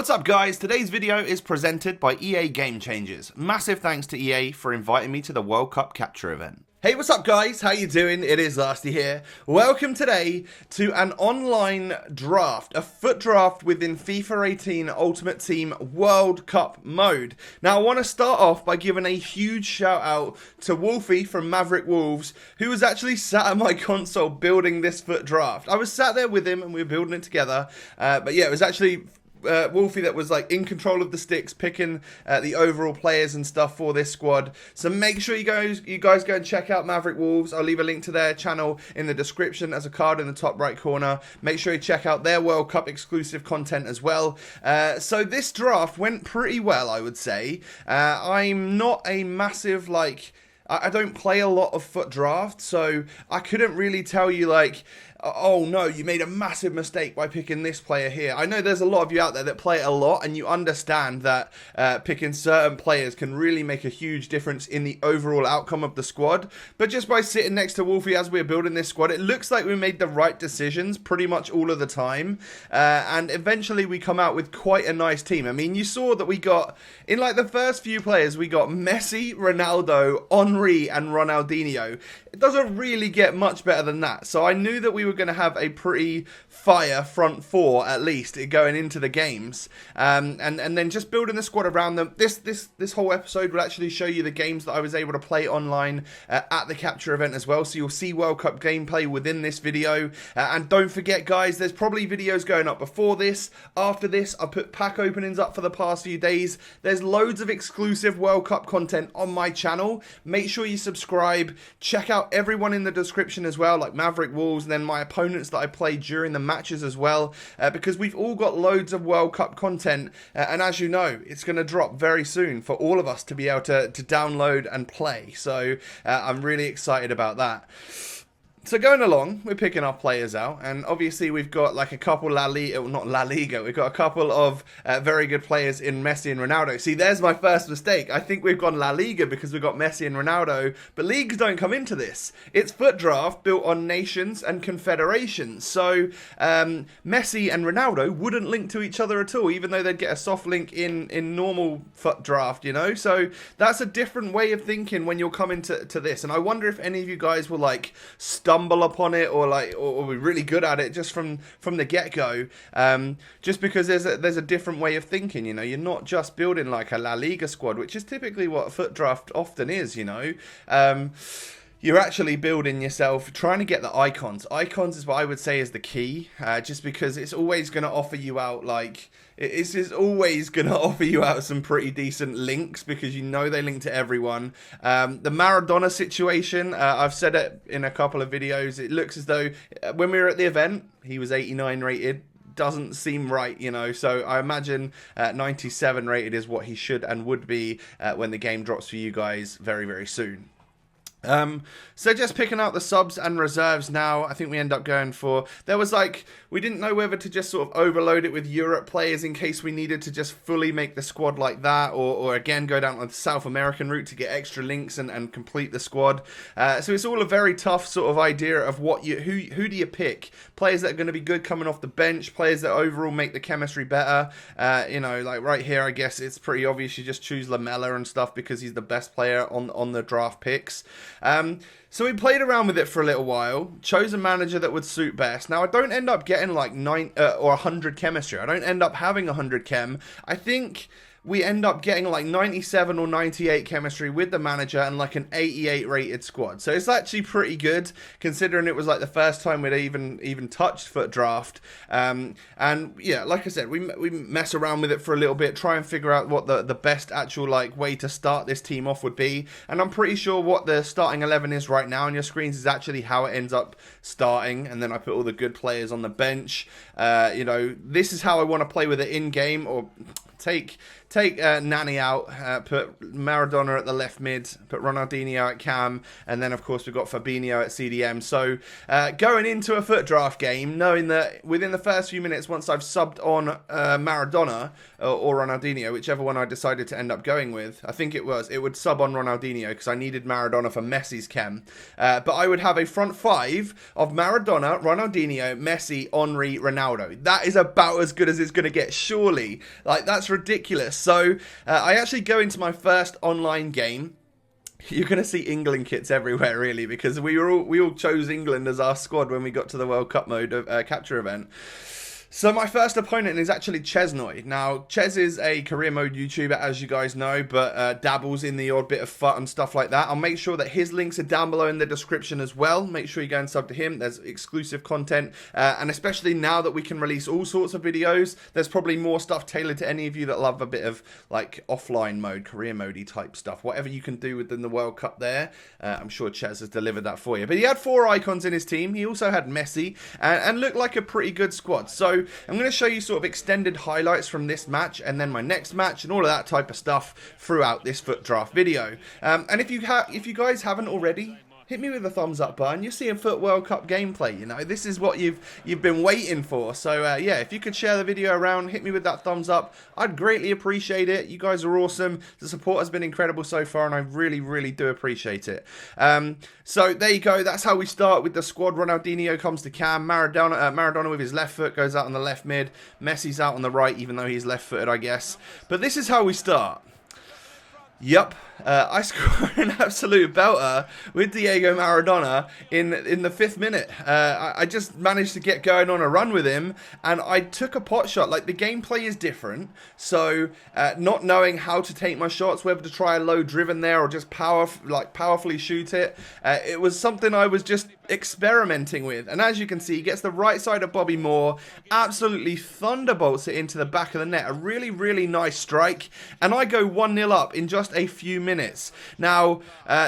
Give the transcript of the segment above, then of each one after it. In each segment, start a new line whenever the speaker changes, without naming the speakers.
What's up guys, today's video is presented by EA Game Changers. Massive thanks to EA for inviting me to the World Cup capture event. Hey, what's up guys, how you doing? It is Lasty here. Welcome today to an online draft, a FUT draft within FIFA 18 Ultimate Team World Cup mode. Now I want to start off by giving a huge shout out to Wolfie from Maverick Wolves, who was actually sat at my console building this FUT draft. I was sat there with him and we were building it together, but yeah, it was actually Wolfie that was like in control of the sticks, picking the overall players and stuff for this squad. So make sure you guys go and check out Maverick Wolves. I'll leave a link to their channel in the description as a card in the top right corner. Make sure you check out their World Cup exclusive content as well. So this draft went pretty well, I would say. I'm not a massive I don't play a lot of FUT draft, so I couldn't really tell you oh no, you made a massive mistake by picking this player here. I know there's a lot of you out there that play it a lot and you understand that picking certain players can really make a huge difference in the overall outcome of the squad. But just by sitting next to Wolfie as we're building this squad, it looks like we made the right decisions pretty much all of the time. And eventually we come out with quite a nice team. I mean, you saw that we got, in like the first few players, we got Messi, Ronaldo, Henry and Ronaldinho. It doesn't really get much better than that. So I knew that we were going to have a pretty fire front four at least going into the games, and then just building the squad around them. This whole episode will actually show you the games that I was able to play online at the capture event as well, so you'll see World Cup gameplay within this video. And don't forget guys, there's probably videos going up before this, after this. I put pack openings up for the past few days. There's loads of exclusive World Cup content on my channel. Make sure you subscribe, check out everyone in the description as well, like Maverick Wolves and then my opponents that I played during the matches as well, because we've all got loads of World Cup content, and as you know, it's going to drop very soon for all of us to be able to download and play. So I'm really excited about that. So going along, we're picking our players out, and obviously we've got like a couple we've got a couple of very good players in Messi and Ronaldo. See, there's my first mistake. I think we've gone La Liga because we've got Messi and Ronaldo, but leagues don't come into this. It's FUT draft built on nations and confederations, so Messi and Ronaldo wouldn't link to each other at all, even though they'd get a soft link in normal FUT draft, you know? So that's a different way of thinking when you're coming to this, and I wonder if any of you guys will like stumble upon it or be really good at it just from the get-go, just because there's a different way of thinking. You know, you're not just building like a La Liga squad, which is typically what FUT draft often is, you know. You're actually building yourself, trying to get the icons. Icons is what I would say is the key, just because it's always going to offer you out it's always going to offer you out some pretty decent links, because you know they link to everyone. The Maradona situation, I've said it in a couple of videos. It looks as though when we were at the event, he was 89 rated. Doesn't seem right, you know, so I imagine 97 rated is what he should and would be when the game drops for you guys very, very soon. So just picking out the subs and reserves now, I think we end up going for, we didn't know whether to just sort of overload it with Europe players in case we needed to just fully make the squad like that, or again go down the South American route to get extra links and complete the squad. So it's all a very tough sort of idea of who do you pick? Players that are going to be good coming off the bench, players that overall make the chemistry better. You know, like right here, I guess it's pretty obvious you just choose Lamella and stuff because he's the best player on the draft picks. So we played around with it for a little while, chose a manager that would suit best. Now I don't end up getting like 9 or 100 chemistry. I don't end up having 100 chem. I think we end up getting like 97 or 98 chemistry with the manager and like an 88 rated squad. So it's actually pretty good considering it was like the first time we'd even touched FUT draft. And yeah, like I said, we mess around with it for a little bit, try and figure out what the best actual like way to start this team off would be. And I'm pretty sure what the starting 11 is right now on your screens is actually how it ends up starting. And then I put all the good players on the bench. You know, this is how I want to play with it in game, or Take Nani out, put Maradona at the left mid, put Ronaldinho at cam, and then of course we've got Fabinho at CDM. So going into a FUT Draft game, knowing that within the first few minutes, once I've subbed on Maradona or Ronaldinho, whichever one I decided to end up going with, I think it would sub on Ronaldinho because I needed Maradona for Messi's chem. But I would have a front five of Maradona, Ronaldinho, Messi, Henry, Ronaldo. That is about as good as it's going to get, surely. Like, that's ridiculous. So I actually go into my first online game. You're going to see England kits everywhere, really, because we all chose England as our squad when we got to the World Cup mode of capture event. So my first opponent is actually Chesnoy. Now, Ches is a career mode YouTuber, as you guys know, but dabbles in the odd bit of FUT and stuff like that. I'll make sure that his links are down below in the description as well. Make sure you go and sub to him. There's exclusive content, and especially now that we can release all sorts of videos, there's probably more stuff tailored to any of you that love a bit of like offline mode, career mode-y type stuff. Whatever you can do within the World Cup there, I'm sure Ches has delivered that for you. But he had 4 icons in his team. He also had Messi, and looked like a pretty good squad. So I'm going to show you sort of extended highlights from this match and then my next match and all of that type of stuff throughout this FUT Draft video. And if you guys haven't already, hit me with a thumbs up button. You're seeing FUT World Cup gameplay, you know. This is what you've been waiting for. So yeah, if you could share the video around, hit me with that thumbs up. I'd greatly appreciate it. You guys are awesome. The support has been incredible so far, and I really, really do appreciate it. So there you go. That's how we start with the squad. Ronaldinho comes to cam. Maradona with his left foot goes out on the left mid. Messi's out on the right, even though he's left-footed, I guess. But this is how we start. Yep, I scored an absolute belter with Diego Maradona in the 5th minute. I just managed to get going on a run with him, and I took a pot shot. Like, the gameplay is different, so not knowing how to take my shots, whether to try a low driven there or just powerfully shoot it, it was something I was just experimenting with. And as you can see, he gets the right side of Bobby Moore, absolutely thunderbolts it into the back of the net. A really, really nice strike, and I go 1-0 up in just a few minutes. Now,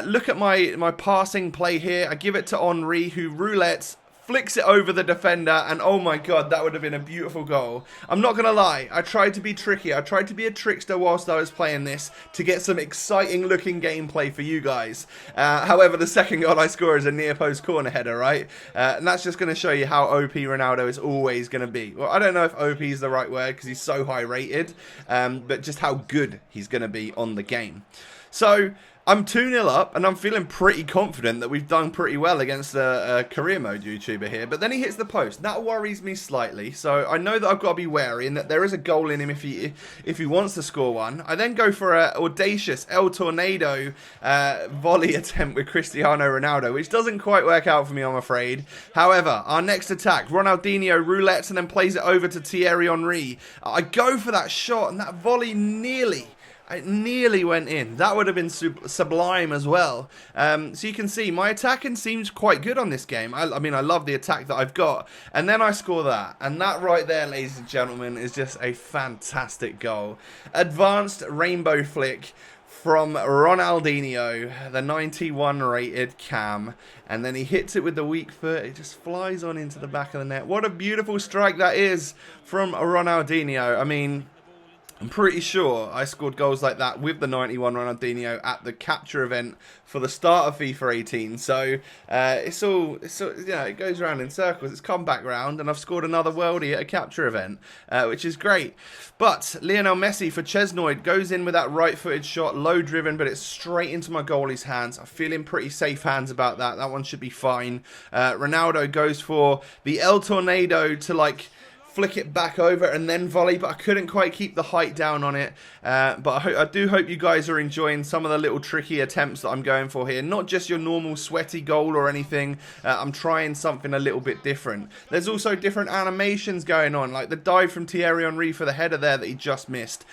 look at my passing play here. I give it to Henry, who roulettes, flicks it over the defender, and oh my god, that would have been a beautiful goal. I'm not gonna lie, I tried to be tricky. I tried to be a trickster whilst I was playing this to get some exciting looking gameplay for you guys. However, the second goal I score is a near post corner header, right? And that's just going to show you how OP Ronaldo is always going to be. Well, I don't know if OP is the right word because he's so high rated, but just how good he's going to be on the game. So I'm 2-0 up, and I'm feeling pretty confident that we've done pretty well against a career mode YouTuber here. But then he hits the post. That worries me slightly. So I know that I've got to be wary and that there is a goal in him if he wants to score one. I then go for an audacious El Tornado volley attempt with Cristiano Ronaldo, which doesn't quite work out for me, I'm afraid. However, our next attack, Ronaldinho roulettes and then plays it over to Thierry Henry. I go for that shot, and that volley it nearly went in. That would have been sublime as well. So you can see my attacking seems quite good on this game. I mean, I love the attack that I've got. And then I score that. And that right there, ladies and gentlemen, is just a fantastic goal. Advanced rainbow flick from Ronaldinho, the 91 rated cam, and then he hits it with the weak foot. It just flies on into the back of the net. What a beautiful strike that is from Ronaldinho. I mean, I'm pretty sure I scored goals like that with the 91 Ronaldinho at the capture event for the start of FIFA 18. So it's all yeah, it goes around in circles. It's come back round, and I've scored another worldie at a capture event, which is great. But Lionel Messi for Chesnoy goes in with that right-footed shot, low driven, but it's straight into my goalie's hands. I feel in pretty safe hands about that. That one should be fine. Ronaldo goes for the El Tornado to flick it back over and then volley, but I couldn't quite keep the height down on it. But I do hope you guys are enjoying some of the little tricky attempts that I'm going for here. Not just your normal sweaty goal or anything. I'm trying something a little bit different. There's also different animations going on, like the dive from Thierry Henry for the header there that he just missed.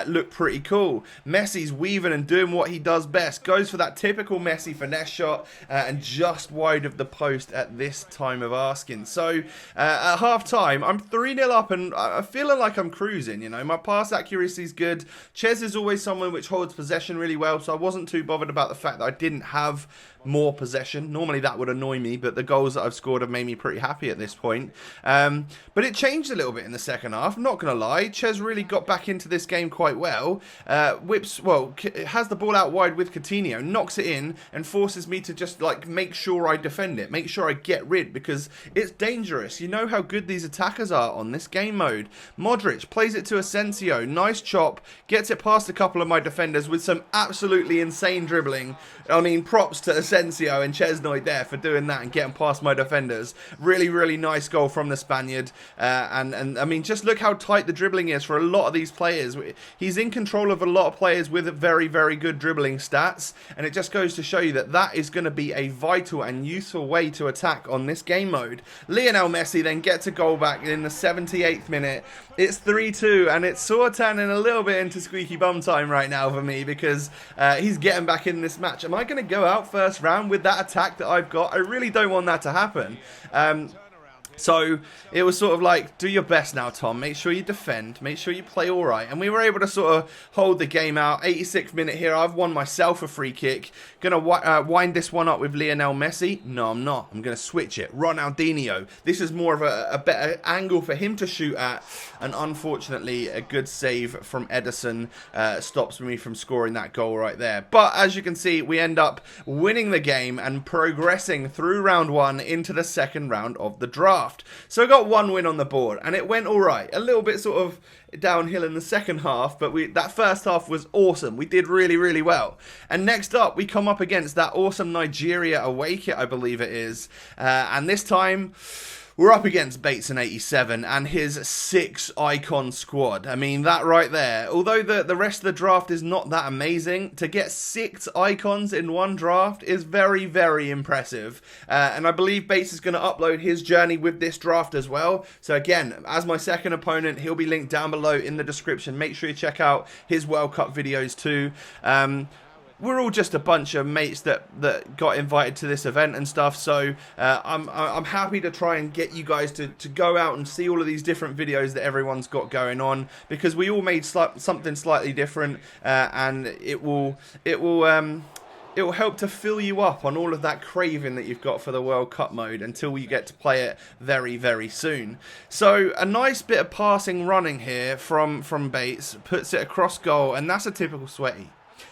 Looked pretty cool. Messi's weaving and doing what he does best. Goes for that typical Messi finesse shot and just wide of the post at this time of asking. So at half time, I'm 3 3-0 up and I'm feeling like I'm cruising, you know. My pass accuracy is good. Ches is always someone which holds possession really well, so I wasn't too bothered about the fact that I didn't have more possession. Normally that would annoy me, but the goals that I've scored have made me pretty happy at this point. But it changed a little bit in the second half, I'm not going to lie. Ches really got back into this game quite well. Has the ball out wide with Coutinho, knocks it in and forces me to just like make sure I defend it, make sure I get rid, because it's dangerous. You know how good these attackers are on this game mode. Modric plays it to Asensio, nice chop, gets it past a couple of my defenders with some absolutely insane dribbling. I mean, props to Asensio and Chesnoy there for doing that and getting past my defenders. Really, really nice goal from the Spaniard. And I mean, just look how tight the dribbling is for a lot of these players. He's in control of a lot of players with very, very good dribbling stats. And it just goes to show you that that is going to be a vital and useful way to attack on this game mode. Lionel Messi then gets a goal back in the 78th minute. It's 3-2 and it's sort of turning a little bit into squeaky bum time right now for me, because he's getting back in this match. Am I going to go out first round with that attack that I've got? I really don't want that to happen. So it was sort of like, do your best now, Tom. Make sure you defend. Make sure you play all right. And we were able to sort of hold the game out. 86th minute here. I've won myself a free kick. Going to wind this one up with Lionel Messi. No, I'm not. I'm going to switch it. Ronaldinho. This is more of a better angle for him to shoot at. And unfortunately, a good save from Ederson stops me from scoring that goal right there. But as you can see, we end up winning the game and progressing through round one into the second round of the draft. So I got one win on the board and it went alright. A little bit sort of downhill in the second half, but that first half was awesome. We did really, really well. And next up, we come up against that awesome Nigeria away kit, I believe it is. And this time, we're up against Bates and 87 and his 6 icon squad. I mean, that right there, although the rest of the draft is not that amazing, to get 6 icons in one draft is very, very impressive. And I believe Bates is going to upload his journey with this draft as well. So again, as my second opponent, he'll be linked down below in the description. Make sure you check out his World Cup videos too. We're all just a bunch of mates that got invited to this event and stuff, so I'm happy to try and get you guys to go out and see all of these different videos that everyone's got going on, because we all made something slightly different, and it will help to fill you up on all of that craving that you've got for the World Cup mode until you get to play it very, very soon. So a nice bit of passing running here from Bates, puts it across goal, and that's a typical Sweaty.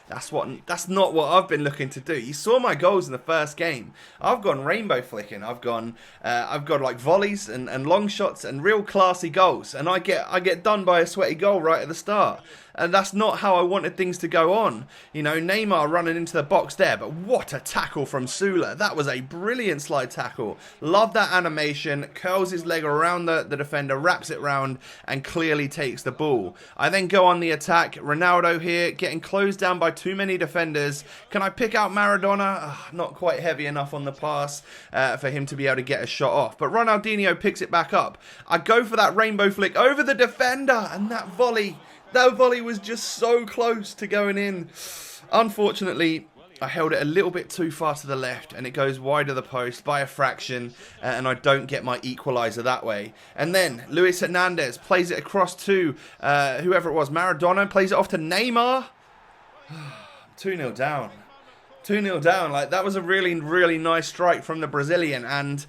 That's not what I've been looking to do. You saw my goals in the first game. I've gone rainbow flicking. I've got like volleys and long shots and real classy goals, and I get done by a Sweaty goal right at the start. And that's not how I wanted things to go on. You know, Neymar running into the box there, but what a tackle from Sula. That was a brilliant slide tackle. Love that animation. Curls his leg around the defender, wraps it round, and clearly takes the ball. I then go on the attack. Ronaldo here, getting closed down by too many defenders. Can I pick out Maradona? Not quite heavy enough on the pass for him to be able to get a shot off. But Ronaldinho picks it back up. I go for that rainbow flick over the defender, and that volley was just so close to going in. Unfortunately, I held it a little bit too far to the left and it goes wide of the post by a fraction, and I don't get my equaliser that way. And then Luis Hernandez plays it across to whoever it was. Maradona plays it off to Neymar. 2-0 down. 2-0 down. Like, that was a really, really nice strike from the Brazilian. And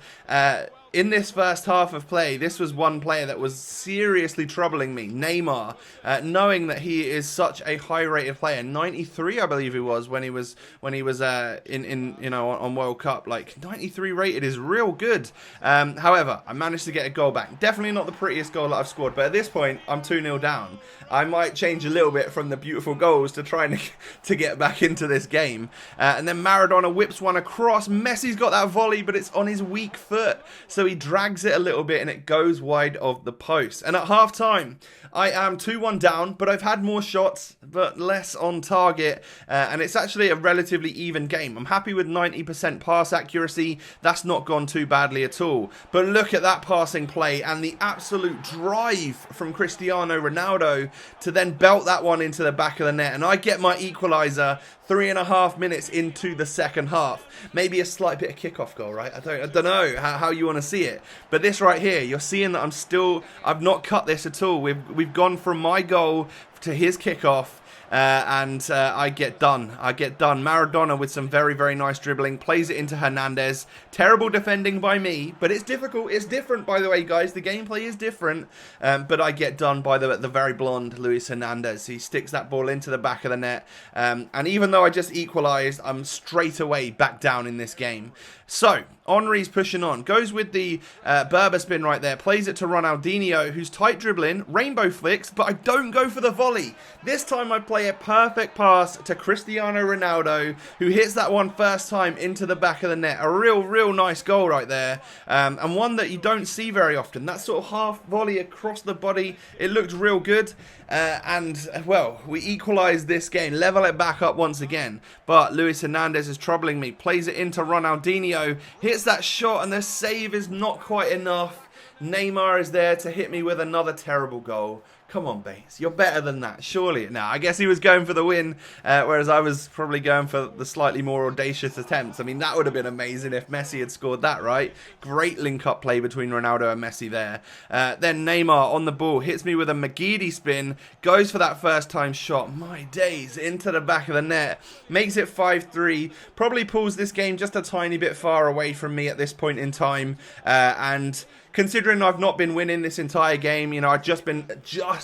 in this first half of play, this was one player that was seriously troubling me, Neymar, knowing that he is such a high-rated player. 93, I believe he was when he was on World Cup. Like, 93 rated is real good. However, I managed to get a goal back. Definitely not the prettiest goal that I've scored, but at this point, I'm 2-0 down. I might change a little bit from the beautiful goals to try to get back into this game. And then Maradona whips one across. Messi's got that volley, but it's on his weak foot. So he drags it a little bit and it goes wide of the post. And at half time, I am 2-1 down, but I've had more shots, but less on target. And it's actually a relatively even game. I'm happy with 90% pass accuracy. That's not gone too badly at all. But look at that passing play and the absolute drive from Cristiano Ronaldo to then belt that one into the back of the net. And I get my equaliser 3.5 minutes into the second half. Maybe a slight bit of kickoff goal, right? I don't know how you want to see it. But this right here, you're seeing that I've not cut this at all. We've gone from my goal to his kickoff. I get done. Maradona with some very, very nice dribbling. Plays it into Hernandez. Terrible defending by me, but it's difficult. It's different, by the way, guys. The gameplay is different. But I get done by the very blonde Luis Hernandez. He sticks that ball into the back of the net. And even though I just equalised, I'm straight away back down in this game. So, Henry's pushing on. Goes with the Berber spin right there. Plays it to Ronaldinho, who's tight dribbling. Rainbow flicks, but I don't go for the volley. This time I play a perfect pass to Cristiano Ronaldo, who hits that one first time into the back of the net. A real nice goal right there. And one that you don't see very often. That sort of half volley across the body. It looked real good. Well, we equalised this game. Level it back up once again. But Luis Hernandez is troubling me. Plays it into Ronaldinho. Hits that shot and the save is not quite enough. Neymar is there to hit me with another terrible goal. Come on, Bates. You're better than that, surely. Now, I guess he was going for the win, whereas I was probably going for the slightly more audacious attempts. I mean, that would have been amazing if Messi had scored that, right? Great link-up play between Ronaldo and Messi there. Then Neymar on the ball, hits me with a McGeady spin, goes for that first-time shot. My days, into the back of the net. Makes it 5-3. Probably pulls this game just a tiny bit far away from me at this point in time. And considering I've not been winning this entire game, you know, I've just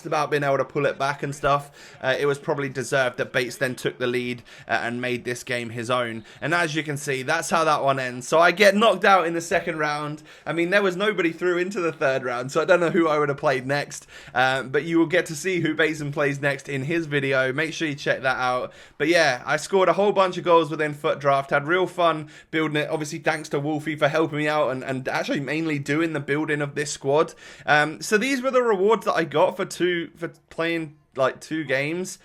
about been able to pull it back and stuff, it was probably deserved that Bates then took the lead and made this game his own. And as you can see, that's how that one ends. So I get knocked out in the second round. I mean, there was nobody through into the third round, so I don't know who I would have played next. But you will get to see who Bateson plays next in his video. Make sure you check that out. But yeah, I scored a whole bunch of goals within FUT Draft. Had real fun building it. Obviously, thanks to Wolfie for helping me out and actually mainly doing the build of this squad. So these were the rewards that I got for playing like 2 games.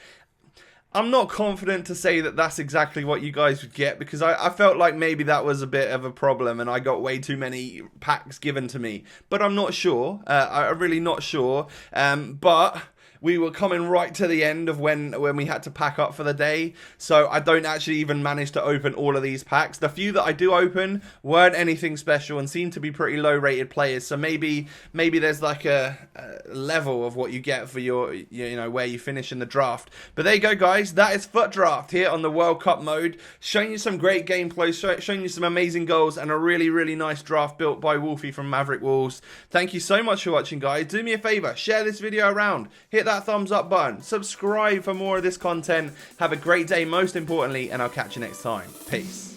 I'm not confident to say that that's exactly what you guys would get, because I felt like maybe that was a bit of a problem and I got way too many packs given to me, but I'm not sure. I'm really not sure. But we were coming right to the end of when we had to pack up for the day, so I don't actually even manage to open all of these packs. The few that I do open weren't anything special and seem to be pretty low rated players, so maybe there's like a level of what you get for your, you know, where you finish in the draft. But there you go, guys. That is FUT Draft here on the World Cup mode, showing you some great gameplay, showing you some amazing goals, and a really nice draft built by Wolfie from Maverick Wolves. Thank you so much for watching, guys. Do me a favor, share this video around, hit that thumbs up button, subscribe for more of this content. Have a great day, most importantly, and I'll catch you next time. Peace.